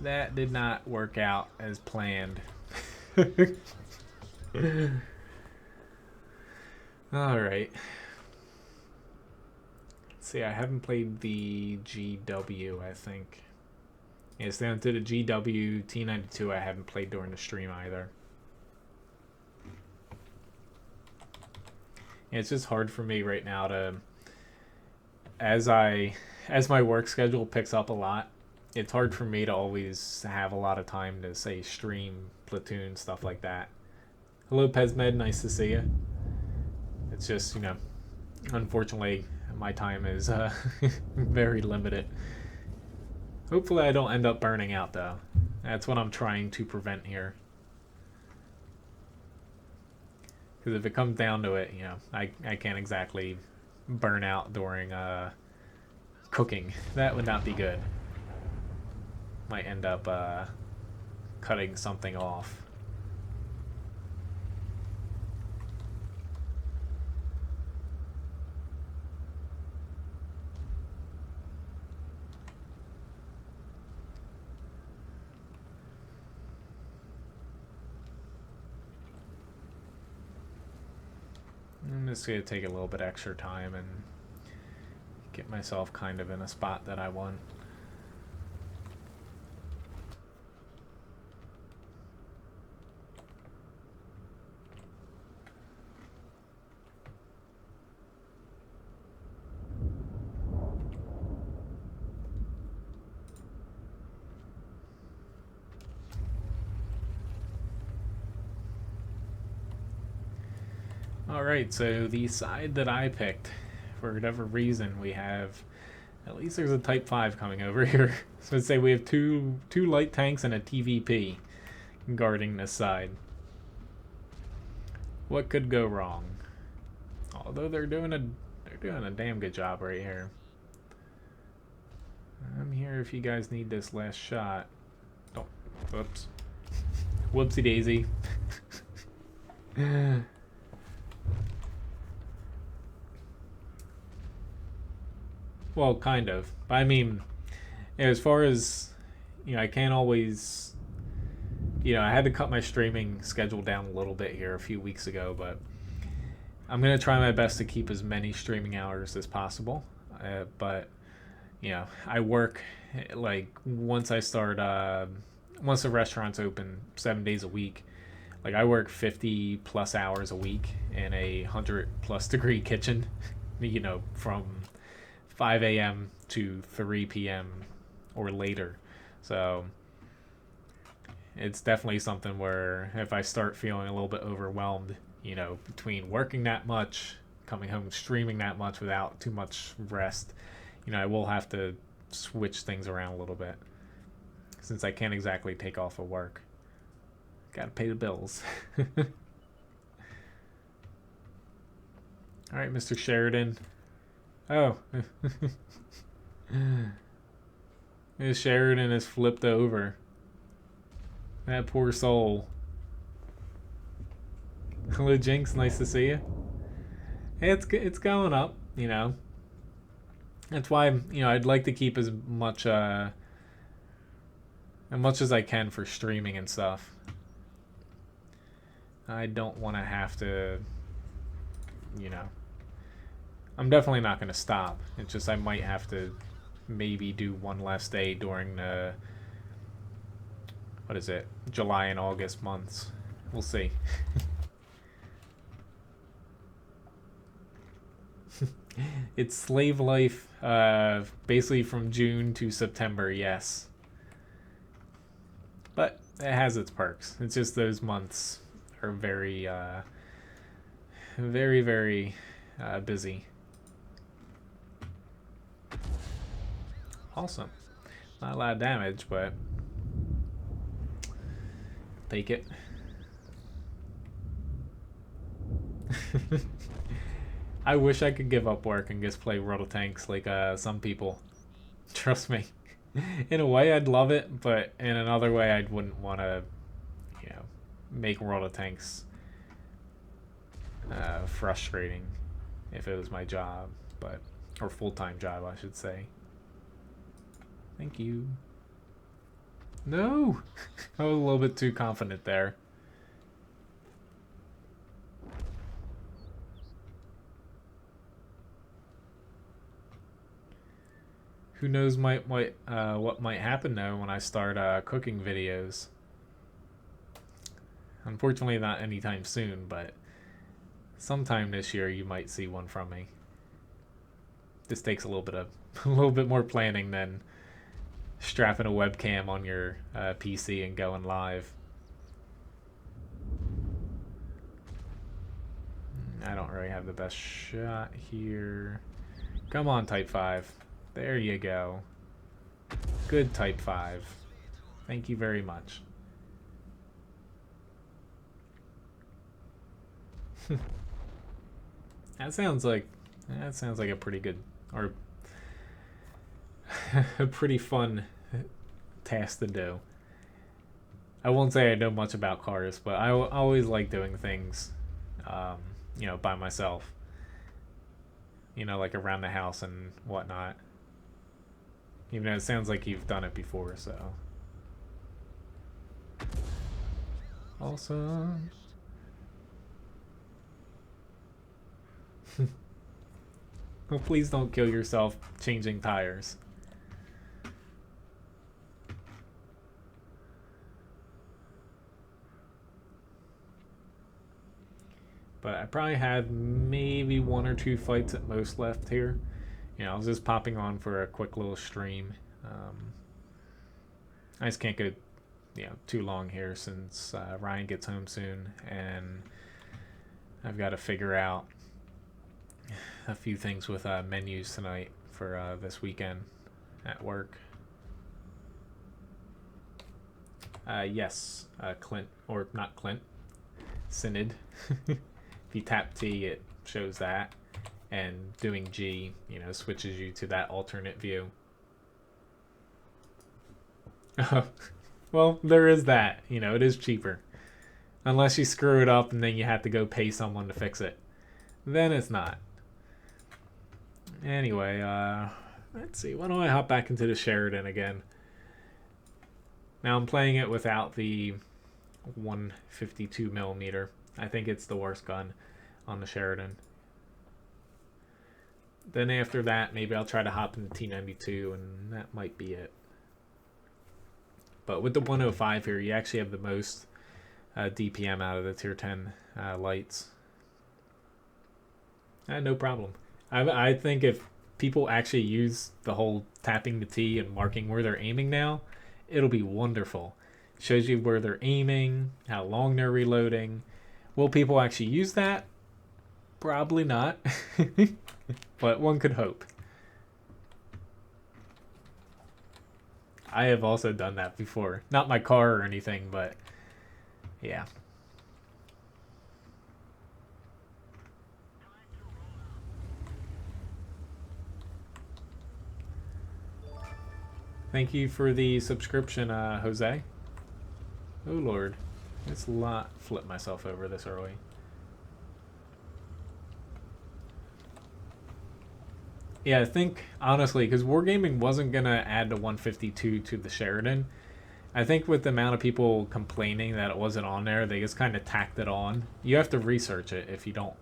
That did not work out as planned. Alright. See, I haven't played the GW, I think. Yes, down to the GW T92 I haven't played during the stream either. It's just hard for me right now to, as my work schedule picks up a lot, it's hard for me to always have a lot of time to, say, stream Platoon, stuff like that. Hello, Pezmed, nice to see you. It's just, you know, unfortunately, my time is very limited. Hopefully I don't end up burning out, though. That's what I'm trying to prevent here. Because if it comes down to it, you know, I can't exactly burn out during cooking. That would not be good. Might end up cutting something off. I'm just going to take a little bit extra time and get myself kind of in a spot that I want. Alright, so the side that I picked, for whatever reason, we have, at least there's a Type 5 coming over here. So let's say we have two light tanks and a TVP guarding this side. What could go wrong? Although they're doing a damn good job right here. I'm here if you guys need this last shot. Oh, whoops. Whoopsie daisy. Well, kind of. But I mean, as far as, you know, I can't always, you know, I had to cut my streaming schedule down a little bit here a few weeks ago, but I'm going to try my best to keep as many streaming hours as possible. but you know, I work like once I start once the restaurant's open 7 days a week. Like I work 50 plus hours a week in a 100+ degree kitchen, you know, from 5 a.m. to 3 p.m. or later. So it's definitely something where if I start feeling a little bit overwhelmed, you know, between working that much, coming home streaming that much without too much rest, you know, I will have to switch things around a little bit since I can't exactly take off of work. Gotta pay the bills. All right, Mr. Sheridan. Oh. Miss Sheridan is flipped over. That poor soul. Hello, Jinx. Nice to see you. Hey, it's going up, you know. That's why, you know, I'd like to keep as much as I can for streaming and stuff. I don't want to have to, you know. I'm definitely not going to stop. It's just I might have to maybe do one less day during the, what is it, July and August months. We'll see. It's slave life, basically from June to September, yes. But it has its perks. It's just those months are very, very busy. Awesome. Not a lot of damage, but take it. I wish I could give up work and just play World of Tanks like some people. Trust me. In a way, I'd love it, but in another way, I wouldn't want to, you know, make World of Tanks frustrating if it was my job, but or full-time job, I should say. Thank you. No! I was a little bit too confident there. Who knows what might happen now when I start cooking videos. Unfortunately, not anytime soon, but sometime this year you might see one from me. This takes a little bit more planning than strapping a webcam on your PC and going live. I don't really have the best shot here. Come on, Type 5. There you go. Good, Type 5. Thank you very much. That sounds like a pretty good or a pretty fun task to do. I won't say I know much about cars, but I always like doing things, you know, by myself. You know, like around the house and whatnot. Even though it sounds like you've done it before, so. Awesome. Well, please don't kill yourself changing tires. But I probably had maybe 1 or 2 fights at most left here. You know, I was just popping on for a quick little stream. I just can't go, you know, too long here since Ryan gets home soon, and I've got to figure out a few things with menus tonight for this weekend at work. Yes, Clint, or not Clint, Synod. If you tap T, it shows that, and doing G, you know, switches you to that alternate view. Well, there is that. You know, it is cheaper. Unless you screw it up and then you have to go pay someone to fix it. Then it's not. Anyway, let's see. Why don't I hop back into the Sheridan again? Now I'm playing it without the 152 millimeter. I think it's the worst gun on the Sheridan. Then after that, maybe I'll try to hop into T92, and that might be it. But with the 105 here, you actually have the most DPM out of the tier 10 lights. No problem. I think if people actually use the whole tapping the T and marking where they're aiming now, it'll be wonderful. Shows you where they're aiming, how long they're reloading. Will people actually use that? Probably not. But one could hope. I have also done that before. Not my car or anything, but yeah. Thank you for the subscription, Jose. Oh lord. Let's not flip myself over this early. Yeah, I think, honestly, because Wargaming wasn't going to add the 152 to the Sheridan. I think with the amount of people complaining that it wasn't on there, they just kind of tacked it on. You have to research it if you don't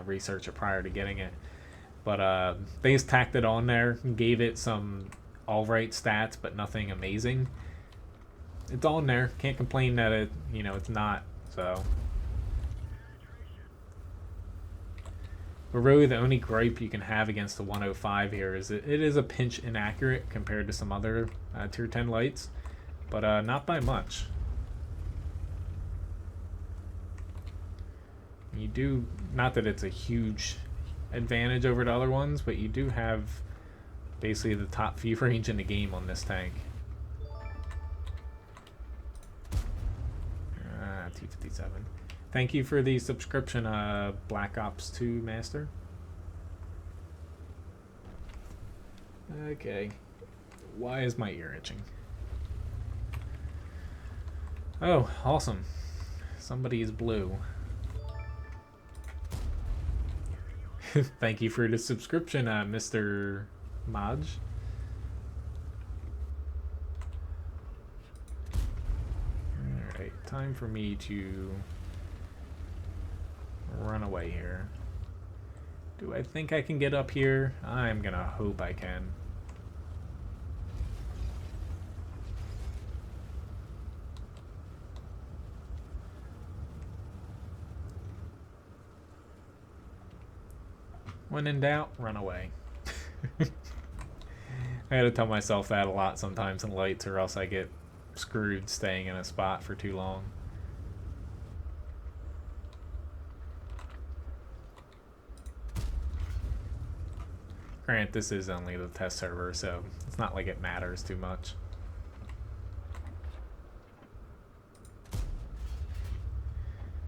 research it prior to getting it. But they just tacked it on there and gave it some alright stats, but nothing amazing. It's on there. Can't complain that it, it's not. So, but really, the only gripe you can have against the 105 here is it is a pinch inaccurate compared to some other tier 10 lights, but not by much. You do, not that it's a huge advantage over the other ones, but you do have basically the top view range in the game on this tank. T57. Thank you for the subscription, Black Ops 2 Master. Okay. Why is my ear itching? Oh, awesome. Somebody is blue. Thank you for the subscription, Mr. Maj. Alright, time for me to run away here. Do I think I can get up here? I'm gonna hope I can. When in doubt, run away. I gotta tell myself that a lot sometimes in lights, or else I get screwed staying in a spot for too long. Granted, this is only the test server, so it's not like it matters too much.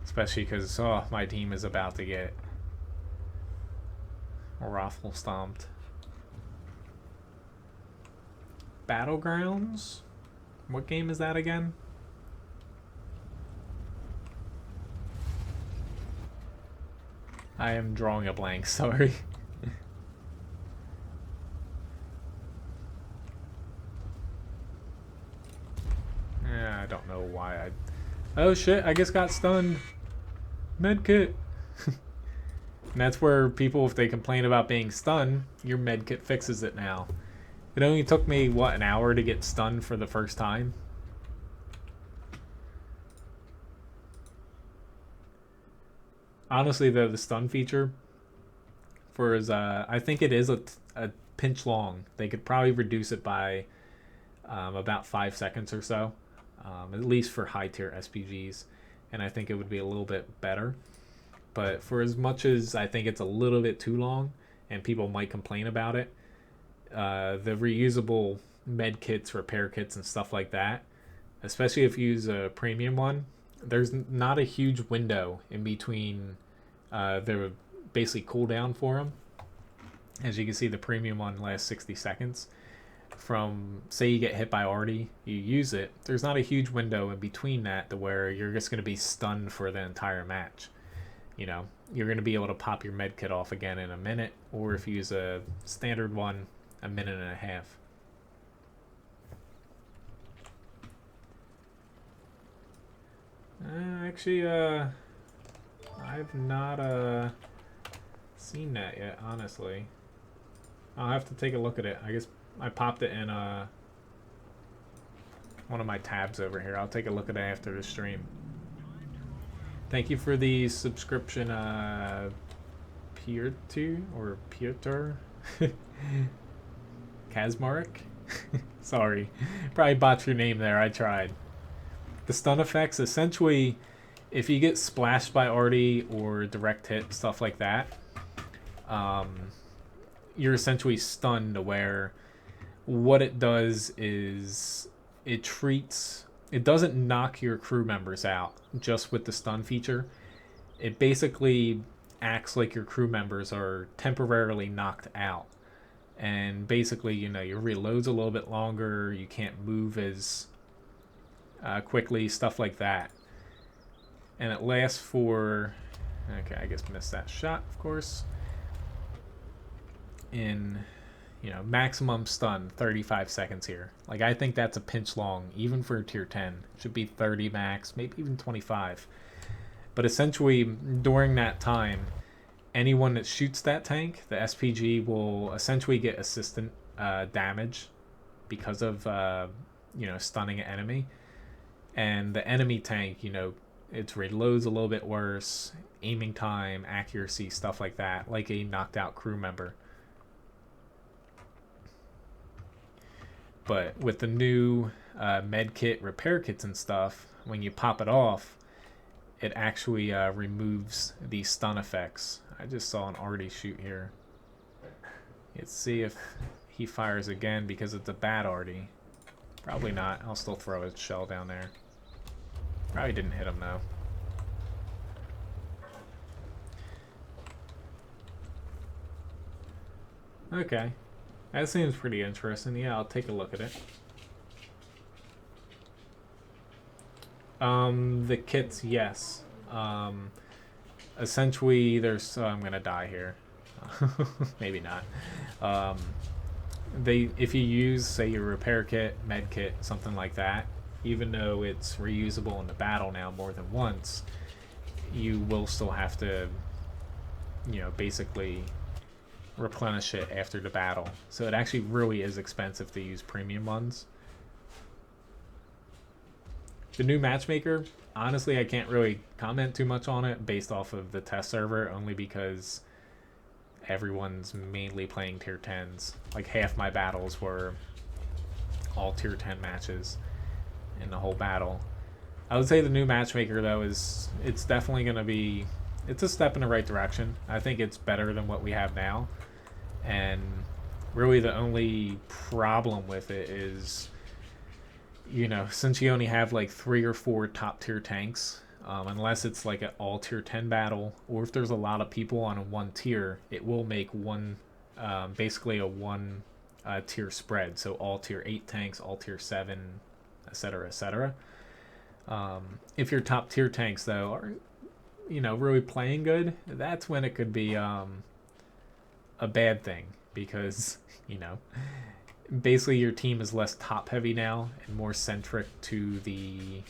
Especially because, oh, my team is about to get raffle stomped. Battlegrounds? What game is that again? I am drawing a blank, sorry. I don't know why I... Oh shit, I just got stunned. Medkit. And that's where people, if they complain about being stunned, your medkit fixes it now. It only took me, what, an hour to get stunned for the first time? Honestly, though, the stun feature, for as, I think it is a pinch long. They could probably reduce it by about 5 seconds or so, at least for high tier SPGs, and I think it would be a little bit better. But for as much as I think it's a little bit too long, and people might complain about it, the reusable med kits, repair kits, and stuff like that, especially if you use a premium one, there's not a huge window in between the basically cooldown for them. As you can see, the premium one lasts 60 seconds. From, say you get hit by Artie, you use it, there's not a huge window in between that to where you're just going to be stunned for the entire match. You know, you're going to be able to pop your med kit off again in a minute, or if you use a standard one, a minute and a half. Actually, I've not seen that yet, honestly. I'll have to take a look at it. I guess I popped it in one of my tabs over here. I'll take a look at it after the stream. Thank you for the subscription, Piotr or Piotr Kazmarek. Sorry, probably botched your name there. I tried. The stun effects, essentially, if you get splashed by arty or direct hit, stuff like that, you're essentially stunned, to where what it does is it doesn't knock your crew members out just with the stun feature. It basically acts like your crew members are temporarily knocked out. And basically, your reload's a little bit longer, you can't move as quickly, stuff like that. And it lasts for, okay, I guess missed that shot, of course. In, maximum stun, 35 seconds here. Like, I think that's a pinch long, even for a tier 10. It should be 30 max, maybe even 25. But essentially, during that time, anyone that shoots that tank, the SPG will essentially get assistant damage because of, stunning an enemy. And the enemy tank, its reloads a little bit worse, aiming time, accuracy, stuff like that, like a knocked out crew member. But with the new med kit, repair kits and stuff, when you pop it off, it actually removes the stun effects. I just saw an arty shoot here. Let's see if he fires again because it's a bad arty. Probably not. I'll still throw a shell down there. Probably didn't hit him though. Okay. That seems pretty interesting. Yeah, I'll take a look at it. The kits, yes. Essentially, there's... I'm gonna die here. Maybe not. If you use, say, your repair kit, med kit, something like that, even though it's reusable in the battle now more than once, you will still have to, basically replenish it after the battle. So it actually really is expensive to use premium ones. The new matchmaker, honestly, I can't really comment too much on it based off of the test server, only because everyone's mainly playing tier 10s. Like, half my battles were all tier 10 matches in the whole battle. I would say the new matchmaker, though, it's definitely going to be... It's a step in the right direction. I think it's better than what we have now. And really the only problem with it is, since you only have like 3 or 4 top tier tanks, unless it's like an all tier 10 battle, or if there's a lot of people on one tier, it will make one, basically a one tier spread. So all tier 8 tanks, all tier 7, etc., etc. If your top tier tanks, though, are, really playing good, that's when it could be a bad thing, because, basically your team is less top heavy now and more centric to the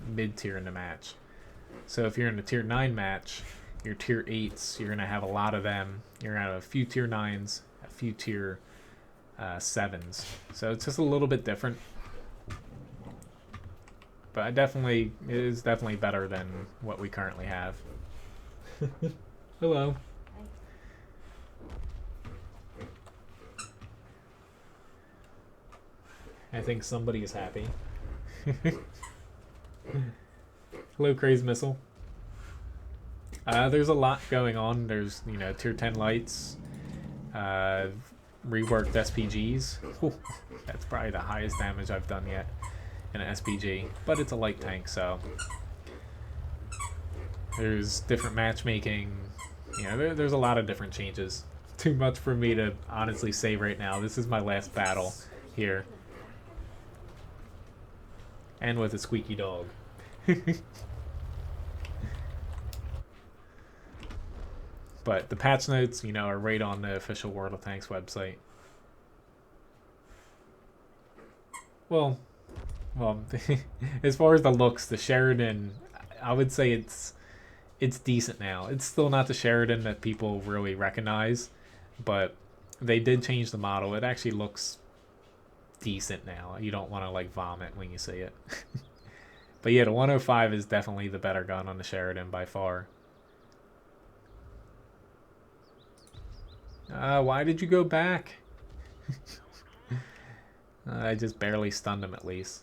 mid tier in the match. So if you're in a tier 9 match, your tier 8s, you're going to have a lot of them. You're going to have a few tier 9s, a few tier 7s. So it's just a little bit different. But it is definitely better than what we currently have. Hello. I think somebody is happy. Hello, Craze Missile. There's a lot going on. There's, tier 10 lights, reworked SPGs. Ooh, that's probably the highest damage I've done yet in an SPG, but it's a light tank, so there's different matchmaking. There's a lot of different changes. Too much for me to honestly say right now. This is my last battle here, and with a squeaky dog. But the patch notes, are right on the official World of Tanks website. Well, as far as the looks, the Sheridan, I would say it's decent now. It's still not the Sheridan that people really recognize, but they did change the model. It actually looks decent now. You don't want to like vomit when you see it. But yeah, the 105 is definitely the better gun on the Sheridan by far. Why did you go back? I just barely stunned him at least.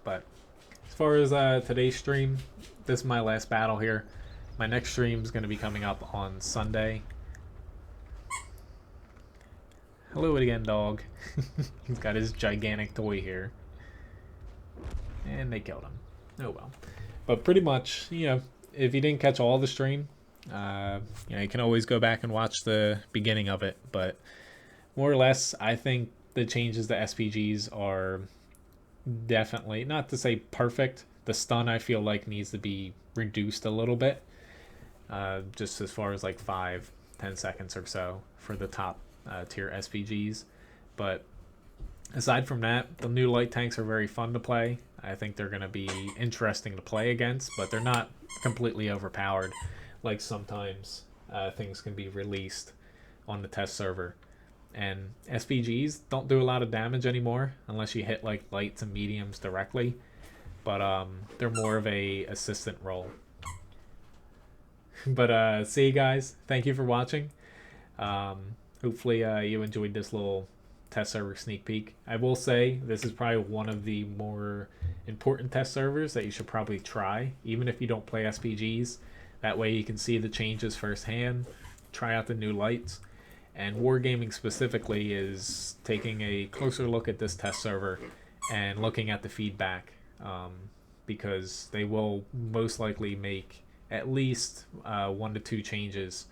But as far as today's stream, this is my last battle here. My next stream is going to be coming up on Sunday. Hello again, dog. He's got his gigantic toy here. And they killed him. Oh well. But pretty much, you know, if you didn't catch all the stream, you know, you can always go back and watch the beginning of it. But more or less, I think the changes to SPGs are definitely, not to say perfect. The stun, I feel like, needs to be reduced a little bit. Just as far as like 5-10 seconds or so for the top tier SPGs. But aside from that, the new light tanks are very fun to play. I think they're going to be interesting to play against, but they're not completely overpowered like sometimes things can be released on the test server. And SPGs don't do a lot of damage anymore unless you hit like lights and mediums directly, but they're more of a assistant role. But see you guys. Thank you for watching. Hopefully you enjoyed this little test server sneak peek. I will say this is probably one of the more important test servers that you should probably try, even if you don't play SPGs. That way you can see the changes firsthand, try out the new lights. And Wargaming specifically is taking a closer look at this test server and looking at the feedback, because they will most likely make at least 1 to 2 changes,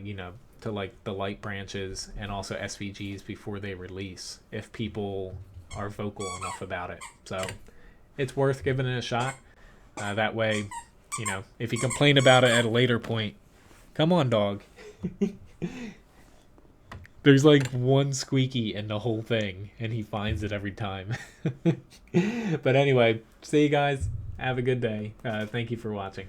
you know, to like the light branches and also SVGs before they release, if people are vocal enough about it. So it's worth giving it a shot. That way, you know, if you complain about it at a later point, come on, dog. There's like one squeaky in the whole thing, and he finds it every time. But anyway, see you guys. Have a good day. Thank you for watching.